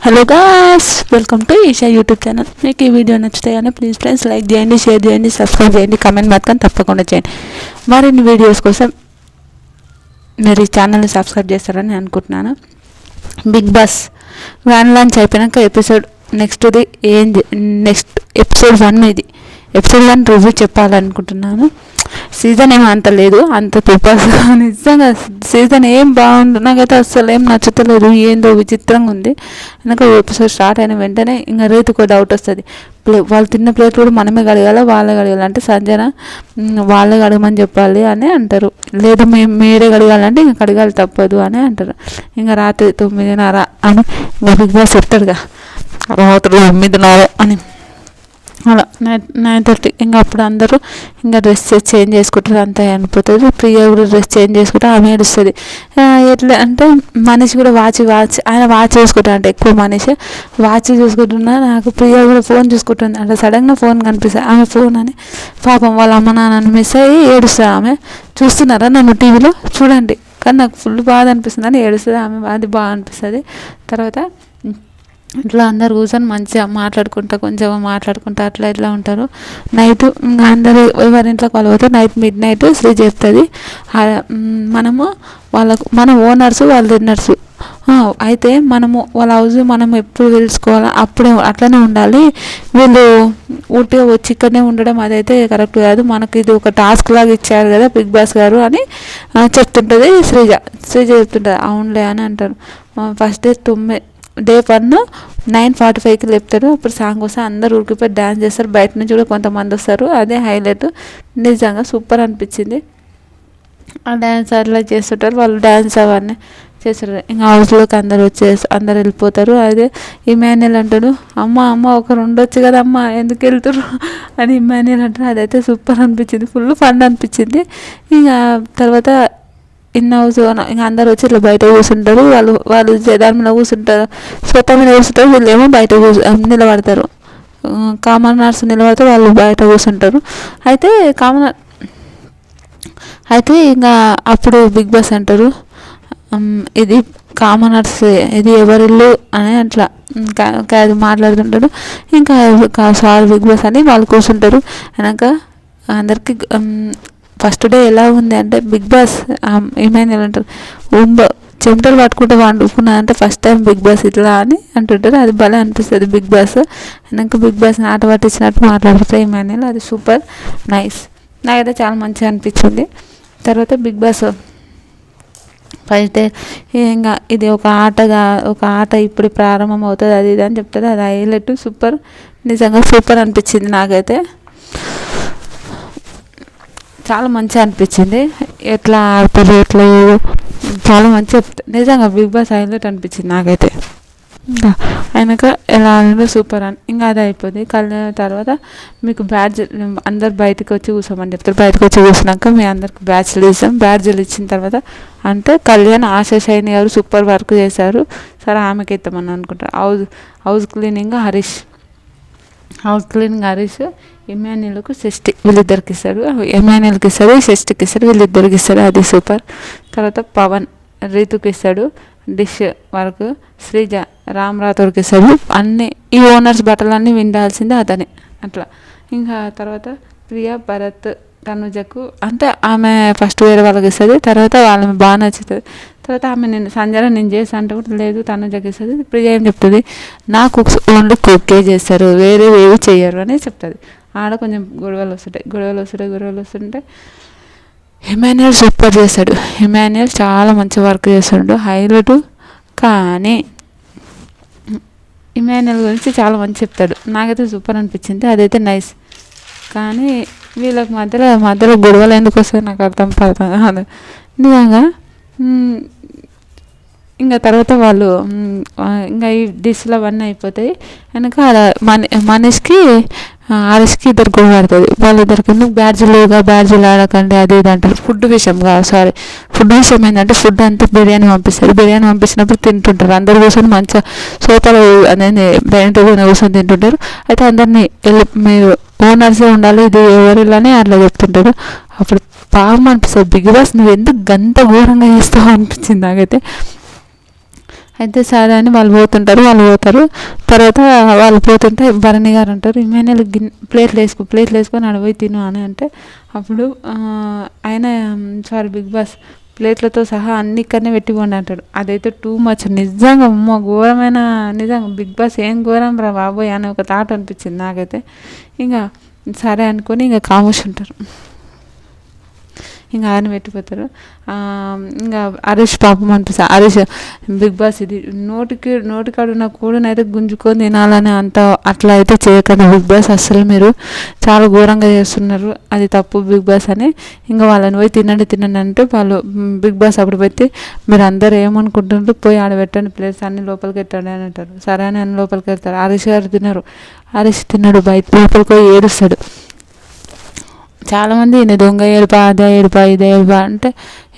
Hello guys, welcome to Isha YouTube channel. మీకు ఈ వీడియో నచ్చుతాయని ప్లీజ్ ఫ్రెండ్స్ లైక్ చేయండి, షేర్ చేయండి, సబ్స్క్రైబ్ చేయండి, కామెంట్ మాత్రం తప్పకుండా చేయండి. మరిన్ని వీడియోస్ కోసం మీరు ఈ ఛానల్ని సబ్స్క్రైబ్ చేస్తారని అనుకుంటున్నాను. బిగ్ బాస్ వ్యాన్ లాంచ్ అయిపోయాక నెక్స్ట్ ఎపిసోడ్ 1 ఇది. ఎపిసోడ్ 1 రివ్యూ చెప్పాలనుకుంటున్నాను. సీజన్ ఏమో అంత లేదు, అంత పేపర్స్ నిజంగా సీజన్ ఏం బాగుంది. నాకైతే అస్సలు ఏం నచ్చుతలేదు, ఏందో విచిత్రంగా ఉంది. నాకు ఎపిసోడ్ స్టార్ట్ అయిన వెంటనే ఇంకా రైతుకు డౌట్ వస్తుంది. వాళ్ళు తిన్న ప్లేట్ కూడా మనమే కడగాల, వాళ్ళే కడగాలి అంటే సంజన వాళ్ళే కడగమని చెప్పాలి అని అంటారు. లేదా మీరే కడగాలంటే ఇంకా కడగాలి తప్పదు అని అంటారు. ఇంకా రాత్రి 9:30 అని బిగ్ బాస్ చెప్తాడుగా, రాత్రి 9:30 అని. అలా 9:30 ఇంకా అప్పుడు అందరూ ఇంకా డ్రెస్ చేంజ్ చేసుకుంటారు, అంతా అనిపోతుంది. ప్రియ కూడా డ్రెస్ చేంజ్ చేసుకుంటే ఆమె ఏడుస్తుంది. ఎట్లా అంటే మనిషి కూడా వాచ్ ఆయన వాచ్ చూసుకుంటారు, అంటే ఎక్కువ మనిషి వాచ్ చూసుకుంటున్నా. నాకు ప్రియ కూడా ఫోన్ చూసుకుంటుంది అంటే సడన్గా ఫోన్ కనిపిస్తుంది. ఆమె ఫోన్ అని పాపం వాళ్ళ అమ్మ నాన్నని మిస్ అయ్యి ఏడుస్తుంది. ఆమె చూస్తున్నారా నన్ను టీవీలో చూడండి, కానీ నాకు ఫుల్ బాధ అనిపిస్తుంది అని ఏడుస్తుంది ఆమె. అది బాగా అనిపిస్తుంది. తర్వాత ఇట్లా అందరు కూర్చొని మంచిగా మాట్లాడుకుంటా అట్లా ఇట్లా ఉంటారు. నైట్ అందరూ ఎవరింట్లోకి వాళ్ళు పోతే midnight శ్రీ చెప్తుంది, మన ఓనర్స్ వాళ్ళు డిన్నర్స్ అయితే మనము వాళ్ళ హౌస్ మనం ఎప్పుడు తెలుసుకోవాలా, అప్పుడే అట్లనే ఉండాలి. వీళ్ళు ఊటిగా వచ్చి ఇక్కడనే ఉండడం అదైతే కరెక్ట్ కాదు, మనకి ఇది ఒక టాస్క్ లాగా ఇచ్చారు కదా బిగ్ బాస్ గారు అని చెప్తుంటుంది శ్రీజ చెప్తుంటుంది. అవునులే అని అంటారు. First day 1 9:45కి లేపుతారు. అప్పుడు సాంగ్ వస్తే అందరు ఉరికిపోయి డ్యాన్స్ చేస్తారు. బయట నుంచి కూడా కొంతమంది వస్తారు. అదే హైలైట్. నిజంగా సూపర్ అనిపించింది. ఆ డ్యాన్స్ అట్లా చేస్తుంటారు వాళ్ళు, డ్యాన్స్ అవన్నీ చేస్తారు. ఇంకా హౌస్లోకి అందరు వెళ్ళిపోతారు. అదే ఇమాన్యుయల్ అంటాడు, అమ్మ ఒకరు ఉండొచ్చు కదా అమ్మ, ఎందుకు వెళ్తారు అని ఇమాన్యుయల్ అంటారు. అదైతే సూపర్ అనిపించింది, ఫుల్ ఫన్ అనిపించింది. ఇంకా తర్వాత హౌస్ ఇంకా అందరు వచ్చి ఇట్లా బయట కూర్చుంటారు. వాళ్ళు దాని మీద కూర్చుంటారు, స్వతం మీద కూర్చుంటారు. వీళ్ళు ఏమో బయట నిలబడతారు. కామనర్స్ నిలబడితే వాళ్ళు బయట కూర్చుంటారు. అయితే ఇంకా అప్పుడు బిగ్ బాస్ అంటారు, ఇది కామనర్స్, ఇది ఎవరిల్లు అని అట్లా అది మాట్లాడుతుంటారు. ఇంకా సారీ బిగ్ బాస్ అని వాళ్ళు కూర్చుంటారు. వెనక అందరికీ ఫస్ట్ డే ఎలా ఉంది అంటే బిగ్ బాస్ ఇమాన్యుయల్ అంటారు, చెమటలు పట్టుకుంటూ వండుకున్నానంటే ఫస్ట్ టైం బిగ్ బాస్ ఇట్లా అని అంటుంటారు. అది భలే అనిపిస్తుంది బిగ్ బాస్. నాకు బిగ్ బాస్ని ఆట పట్టించినట్టు మాట్లాడుతాయి ఇమాన్యుయల్. అది సూపర్ నైస్, నాకైతే చాలా మంచిగా అనిపించింది. తర్వాత బిగ్ బాస్ ఫస్ట్ డే ఇంకా ఇది ఒక ఆట ఇప్పుడు ప్రారంభం అవుతుంది అది ఇది అని చెప్తారు. అది హైలైట్, సూపర్, నిజంగా సూపర్ అనిపించింది. నాకైతే చాలా మంచిగా అనిపించింది. ఎట్లా ఆడతారు ఎట్లా చాలా మంచిగా నిజంగా బిగ్ బాస్ హైలైట్ అనిపించింది నాకైతే. ఇంకా ఆయనక ఎలా ఆడినా సూపర్ అని ఇంకా అది అయిపోయింది. కలిగిన తర్వాత మీకు అందరు బయటకు వచ్చి కూర్చోమని చెప్తారు. బయటకు వచ్చి కూర్చున్నాక మీ అందరికి బ్యాడ్జ్లు ఇచ్చిన తర్వాత అంటే కళ్యాణ్ ఆశా శైని గారు సూపర్ వర్క్ చేశారు, సరే ఆమెకి ఇస్తామని అనుకుంటారు. హౌస్ క్లీనింగ్ హరీష్ ఇమాన్యుయల్కు షష్ఠి వీళ్ళిద్దరికి ఇస్తారు. ఇమాన్యుయల్కి ఇస్తారు, షష్ఠికి ఇస్తారు, వీళ్ళిద్దరికి ఇస్తారు. అది సూపర్. తర్వాత పవన్ రీతుకి ఇస్తాడు డిష్ వర్క్, శ్రీజ రామ్ రాథోడ్కి ఇస్తాడు. అన్నీ ఈ ఓనర్స్ బట్టలన్నీ విండాల్సిందే అతనే అట్లా. ఇంకా తర్వాత ప్రియా భరత్ తనుజకు అంటే ఆమె ఫస్ట్ వేరే వాళ్ళకి ఇస్తుంది. తర్వాత వాళ్ళని బాగా నచ్చుతుంది. తర్వాత ఆమె సంజన నేను చేస్తా అంటే కూడా లేదు తనుజకి ఇస్తుంది. ప్రియ ఏం చెప్తుంది, నాకు ఓన్లీ కుక్కే చేస్తారు, వేరే ఏవి చేయరు అని చెప్తుంది. ఆడ కొంచెం గొడవలు వస్తుంటాయి. ఇమాన్యుయల్ సూపర్ చేస్తాడు. ఇమాన్యుయల్ చాలా మంచి వర్క్ చేస్తాడు, హైలైట్. కానీ ఇమాన్యుయల్ గురించి చాలా మంచి చెప్తాడు. నాకైతే సూపర్ అనిపించింది, అదైతే నైస్. కానీ వీళ్ళకి మధ్యలో గొడవలు ఎందుకు వస్తాయి నాకు అర్థం కాదు నిజంగా. ఇంకా తర్వాత వాళ్ళు ఇంకా ఈ డిష్లు అవన్నీ అయిపోతాయి. వెనక మనీష్కి హరీష్కి ఇద్దరు గొడవ పడుతుంది. వాళ్ళిద్దరికి బ్యాడ్జీలు ఆడకండి అది ఇది అంటారు. ఫుడ్ విషయం ఏంటంటే ఫుడ్ అంతా బిర్యానీ పంపించినప్పుడు తింటుంటారు. అందరు కూర్చొని మంచిగా సోఫాలో అనేది డైనింగ్ టేబుల్ కూర్చొని తింటుంటారు. అయితే అందరినీ మీరు ఓనర్సే ఉండాలి, ఇది ఎవరిలానే అట్లా చెప్తుంటారు. అప్పుడు బాగా అనిపిస్తుంది, బిగ్ బాస్ నువ్వు ఎందుకు గంత ఘోరంగా చేస్తావు అనిపించింది నాకైతే. అయితే సరే అని వాళ్ళు పోతారు. తర్వాత వాళ్ళు పోతుంటే భరణి గారు అంటారు, ఇమాన్యుల్ ప్లేట్లు వేసుకొని అడవి తిను అని అంటే, అప్పుడు ఆయన సారీ బిగ్ బాస్ ప్లేట్లతో సహా అన్ని ఇక్కడనే పెట్టిపోండి అంటాడు. అదైతే టూ మచ్ నిజంగా, ఘోరమైన, నిజంగా బిగ్ బాస్ ఏం ఘోరం రా బాబోయ్ అని ఒక థాట్ అనిపించింది నాకైతే. ఇంకా సరే అనుకొని ఇంకా ఖామోష్ ఉంటారు, ఇంకా ఆయన పెట్టిపోతారు. ఇంకా హరీష్ పాపం అనిపిస్తుంది. హరీష్ బిగ్ బాస్ ఇది నోటికాడున్న కూడనైతే గుంజుకొని తినాలని అట్లా అయితే చేయకండి బిగ్ బాస్, అస్సలు మీరు చాలా ఘోరంగా చేస్తున్నారు, అది తప్పు బిగ్ బాస్ అని. ఇంకా వాళ్ళని పోయి తినండి అంటే వాళ్ళు బిగ్ బాస్ అప్పుడు పెట్టి, మీరు అందరు ఏమనుకుంటున్నారు, పోయి ఆడ పెట్టండి ప్లేస్ అన్ని లోపలికి పెట్టండి అని అంటారు. సరే అని అన్ని లోపలికి వెళ్తారు. హరీష్ గారు తిన్నారు, హరీష్ తిన్నాడు, బయట లోపలికి పోయి ఏడుస్తాడు. చాలామంది ఈయన దొంగ ఏడుపా, అదే ఏడుపా, ఇదే ఏడుపా అంటే,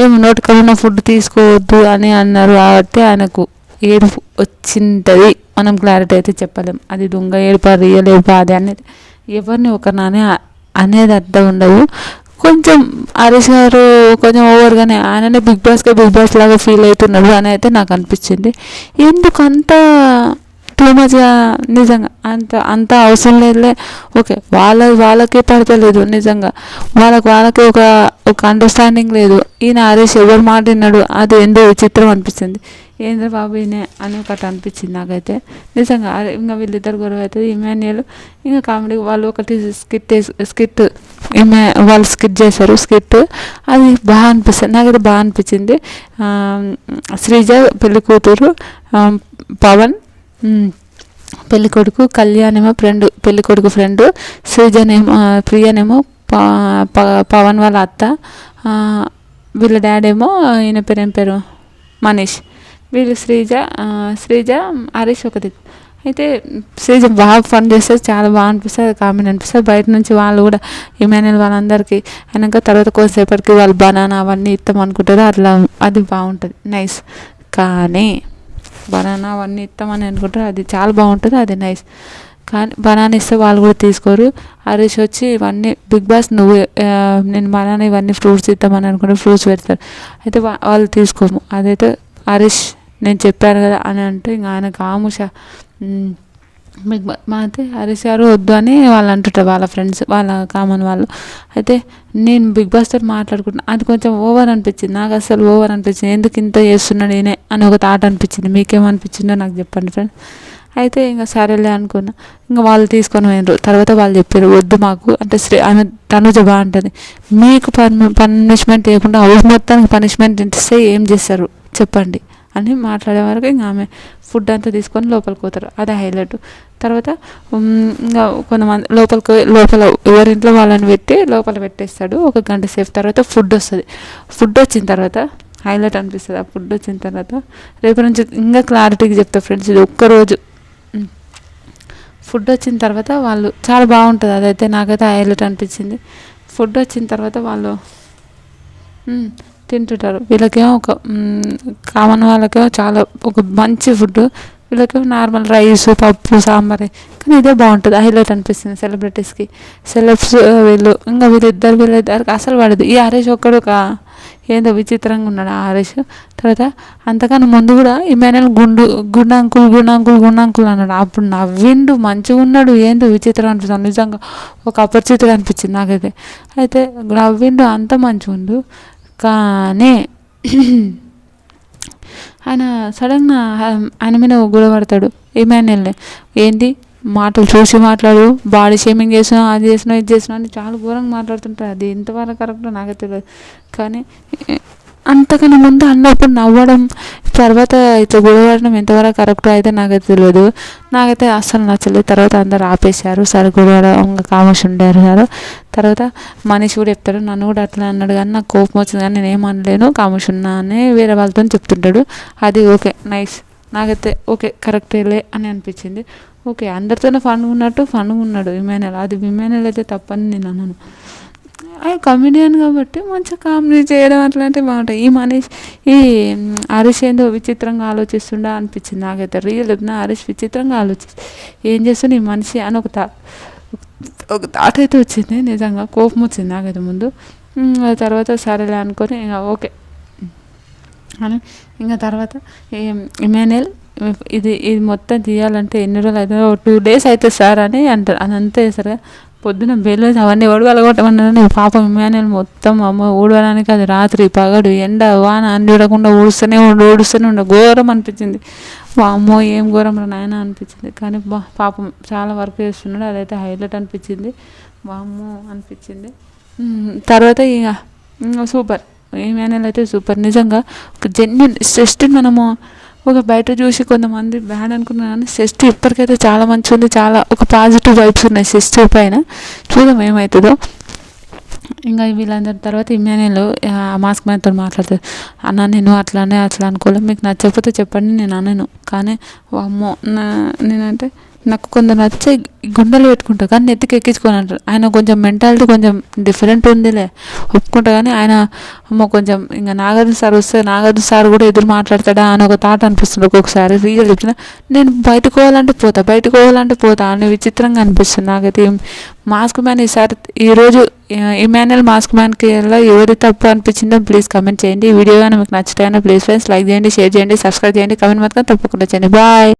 ఏమో నోటికన్నా ఫుడ్ తీసుకోవద్దు అని అన్నారు కాబట్టి ఆయనకు ఏడుపు వచ్చింటుంది. మనం క్లారిటీ అయితే చెప్పలేం, అది దొంగ ఏడుపా, రియల్ ఏడుపా అది అనేది ఎవరిని ఒకరిని అనేది అర్థం ఉండదు. కొంచెం హరీష్ గారు కొంచెం ఓవర్గానే ఆయననే బిగ్ బాస్ లాగా ఫీల్ అవుతున్నాడు అని అయితే నాకు అనిపించింది. ఎందుకు అంత టూ మచ్గా, నిజంగా అంత అవసరం లేదులే. ఓకే, వాళ్ళకే పడతలేదు, నిజంగా వాళ్ళకి ఒక అండర్స్టాండింగ్ లేదు. ఈయన హరీష్ ఎవరు మాట విన్నాడు, అది ఎంతో విచిత్రం అనిపిస్తుంది. ఏంద్ర బాబు ఈయన అని ఒకటి అనిపించింది నాకైతే నిజంగా. ఇంకా వీళ్ళిద్దరు గొడవ అవుతుంది. ఇమాన్యుల్ ఇంకా కామెడీ వాళ్ళు ఒకటి స్కిట్ వాళ్ళు స్కిట్ చేశారు. అది బాగా అనిపిస్తుంది, నాకైతే బాగా అనిపించింది. శ్రీజ పెళ్లి కూతురు, పవన్ పెళ్ళికొడుకు, కళ్యాణేమో పెళ్ళికొడుకు ఫ్రెండ్, ప్రియనేమో పవన్ వాళ్ళ అత్త, వీళ్ళ డాడీ ఏమో ఈయన పేరు మనీష్, వీళ్ళు శ్రీజ హరీష్ ఒకటి. అయితే శ్రీజ బాగా ఫన్ చేస్తారు, చాలా బాగా అనిపిస్తుంది, కామెడీ అనిపిస్తుంది. బయట నుంచి వాళ్ళు కూడా ఇమాన్యుల్ వాళ్ళందరికీ అయినాక తర్వాత కొంతసేపటికి వాళ్ళు బనానా అవన్నీ ఇస్తాం అనుకుంటారు, అట్లా అది బాగుంటుంది, నైస్. కానీ బనానా అవన్నీ ఇస్తామని అనుకుంటారు, అది చాలా బాగుంటుంది, అది నైస్. కానీ బనానా ఇస్తే వాళ్ళు కూడా తీసుకోరు. హరీష్ వచ్చి ఇవన్నీ బిగ్ బాస్ నేను బనానా ఇవన్నీ ఫ్రూట్స్ ఇద్దామని అనుకుంటే ఫ్రూట్స్ పెడతారు, అయితే వాళ్ళు తీసుకోము. అదైతే హరీష్ నేను చెప్పాను కదా అని అంటే ఇంకా ఆయన కాముష మా అయితే హరీష్ గారు వద్దు అని వాళ్ళు అంటుంటారు, వాళ్ళ ఫ్రెండ్స్, వాళ్ళ కామన్ వాళ్ళు. అయితే నేను బిగ్ బాస్తో మాట్లాడుకుంటున్నాను, అది కొంచెం ఓవర్ అనిపించింది నాకు, అసలు ఓవర్ అనిపించింది. ఎందుకు ఇంత చేస్తున్నాడు ఈయన అని ఒక థాట్ అనిపించింది. మీకేమనిపించిందో నాకు చెప్పండి ఫ్రెండ్స్. అయితే ఇంకా సరేలే అనుకున్నా. ఇంకా వాళ్ళు తీసుకొని పోయినారు. తర్వాత వాళ్ళు చెప్పారు వద్దు మాకు అంటే ఆమె తనుజ బాగుంటుంది, మీకు పనిష్మెంట్ ఇవ్వకుండా హౌస్ మొత్తానికి పనిష్మెంట్ ఇస్తే ఏం చేస్తారు చెప్పండి అని మాట్లాడే వరకు ఇంకా ఆమె ఫుడ్ అంతా తీసుకొని లోపలికి పోతారు, అదే హైలైట్. తర్వాత ఇంకా కొంతమంది లోపల ఎవరింట్లో వాళ్ళని పెట్టి లోపల పెట్టేస్తాడు ఒక గంట సేపు. తర్వాత ఫుడ్ వస్తుంది. ఫుడ్ వచ్చిన తర్వాత హైలైట్ అనిపిస్తుంది. ఆ ఫుడ్ వచ్చిన తర్వాత రేపు నుంచి ఇంకా క్లారిటీగా చెప్తా ఫ్రెండ్స్, ఇది ఒక్కరోజు. ఫుడ్ వచ్చిన తర్వాత వాళ్ళు చాలా బాగుంటుంది, అదైతే నాకైతే హైలైట్ అనిపించింది. ఫుడ్ వచ్చిన తర్వాత వాళ్ళు తింటుంటారు. వీళ్ళకేమో ఒక కామన్ వాళ్ళకేమో చాలా ఒక మంచి ఫుడ్, వీళ్ళకేమో నార్మల్ రైస్, పప్పు, సాంబార్. కానీ ఇదే బాగుంటుంది, హైలైట్ అనిపిస్తుంది సెలబ్రిటీస్కి. వీళ్ళిద్దరికి అసలు పడదు. ఈ హరీష్ ఒక్కడు ఒక ఏందో విచిత్రంగా ఉన్నాడు ఆ హరీష్. తర్వాత అంతకన్నా ముందు కూడా ఇమాన్యుల్ గుండు అంకుల్ అన్నాడు. అప్పుడు నవ్విండు, మంచిగా ఉన్నాడు, ఏందో విచిత్రం అనిపిస్తుంది. నిజంగా ఒక అపరిచితుడు అనిపించింది నాకైతే. అయితే నవ్విండు, అంత మంచిగా ఉండు. కానీ ఆయన సడన్గా ఆయన మీద గొడవపడతాడు ఇమాన్యుల్ని. ఏంటి మాటలు చూసి మాట్లాడు, బాడీ షేమింగ్ చేసినావు, అది చేసినావు, ఇది చేసినావు అని చాలా ఘోరంగా మాట్లాడుతుంటారు. అది ఎంతవరకు కరెక్టో నాకే తెలియదు. కానీ అంతకన్నా ముందు అన్నప్పుడు నవ్వడం, తర్వాత ఇట్లా గొడవడడం ఎంతవరకు కరెక్టో అయితే నాకైతే తెలియదు. నాకైతే అస్సలు నచ్చలేదు. తర్వాత అందరు ఆపేశారు, సరే గొడవడం ఇంకా కామర్స్ ఉండారు. తర్వాత మనీష్ కూడా చెప్తాడు, నన్ను కూడా అట్లా అన్నాడు కానీ నాకు కోపం వచ్చింది కానీ నేను ఏమనలేను, కామర్స్ ఉన్నా అని వేరే వాళ్ళతో చెప్తుంటాడు. అది ఓకే, నైస్, నాకైతే ఓకే కరెక్టేలే అని అనిపించింది. ఓకే, అందరితోనే ఫన్గా ఉన్నాడు ఇమాన్యుల్. అది ఇమాన్యుల్ అయితే తప్పని నేను అన్నాను. అది కమెడియన్ కాబట్టి మంచిగా కామెడీ చేయడం అట్లాంటివి బాగుంటాయి. ఈ హరీష్ ఏందో విచిత్రంగా ఆలోచిస్తుండా అనిపించింది నాకైతే. రియల్ హరీష్ విచిత్రంగా ఏం చేస్తుండే ఈ మనిషి అని ఒక థాట్ అయితే వచ్చింది. నిజంగా కోపం వచ్చింది నాకైతే ముందు. తర్వాత సరేలే అనుకొని ఇంకా ఓకే అని ఇంకా తర్వాత ఇమాన్యుయల్ ఇది మొత్తం తీయాలంటే ఎన్ని రోజులు అవుతుందో 2 days అవుతుంది సార్ అని అంటారు. అది అంతే సరే పొద్దున బెల్లు అవన్నీ ఒడవలగొట్టమన్నారని పాపం ఇమాన్యుయల్ మొత్తం అమ్మ ఊడవడానికి అది రాత్రి పగడు ఎండ వాన అన్ని చూడకుండా ఊడుస్తూనే ఉండ ఘోరం అనిపించింది. అమ్మో ఏం ఘోరం రా నాయన అనిపించింది. కానీ పాపం చాలా వర్క్ చేస్తున్నాడు, అదైతే హైలైట్ అనిపించింది. వామ్మో అనిపించింది. తర్వాత ఇక సూపర్ ఇమాన్యుయల్ అయితే సూపర్. నిజంగా ఒక జెన్యున్ జస్ట్ మనము ఒక బయట చూసి కొంతమంది బ్యాడ్ అనుకున్నారు కానీ సెస్ట్ ఇప్పటికైతే చాలా మంచిగా ఉంది. చాలా ఒక పాజిటివ్ వైబ్స్ ఉన్నాయి సెస్ట్ పైన. చూద్దాం ఏమవుతుందో. ఇంకా వీళ్ళందరి తర్వాత ఇమాన్యుయల్ మాస్క్ మ్యాన్తో మాట్లాడుతుంది. అన్న నేను అట్లా అనుకోలేదు, మీకు నచ్చకపోతే చెప్పండి నేను అనను, కానీ అమ్మో నేనంటే నాకు కొందరు నచ్చే గుండెలు పెట్టుకుంటా కానీ నెత్తికి ఎక్కించుకొని అంటారు. ఆయన కొంచెం మెంటాలిటీ కొంచెం డిఫరెంట్ ఉందిలే ఒప్పుకుంటా, కానీ ఆయన కొంచెం ఇంకా నాగార్జున సార్ వస్తే నాగార్జున సార్ కూడా ఎదురు మాట్లాడతాడా అని ఒక థాట్ అనిపిస్తుంది ఒక్కొక్కసారి. రియల్ చెప్తున్నా, నేను బయటకు పోవాలంటే పోతా అని విచిత్రంగా అనిపిస్తుంది నాకైతే. మాస్క్ మ్యాన్ ఈరోజు ఇమాన్యుయల్ మాస్క్ మ్యాన్కి ఎవరి తప్పు అనిపించిందో ప్లీజ్ కమెంట్ చేయండి. ఈ వీడియో కానీ మీకు నచ్చితే ప్లీజ్ ఫ్రెండ్స్ లైక్ చేయండి, షేర్ చేయండి, సబ్స్క్రైబ్ చేయండి, కమెంట్ మాత్రం తప్పకుండా చేయండి. బాయ్.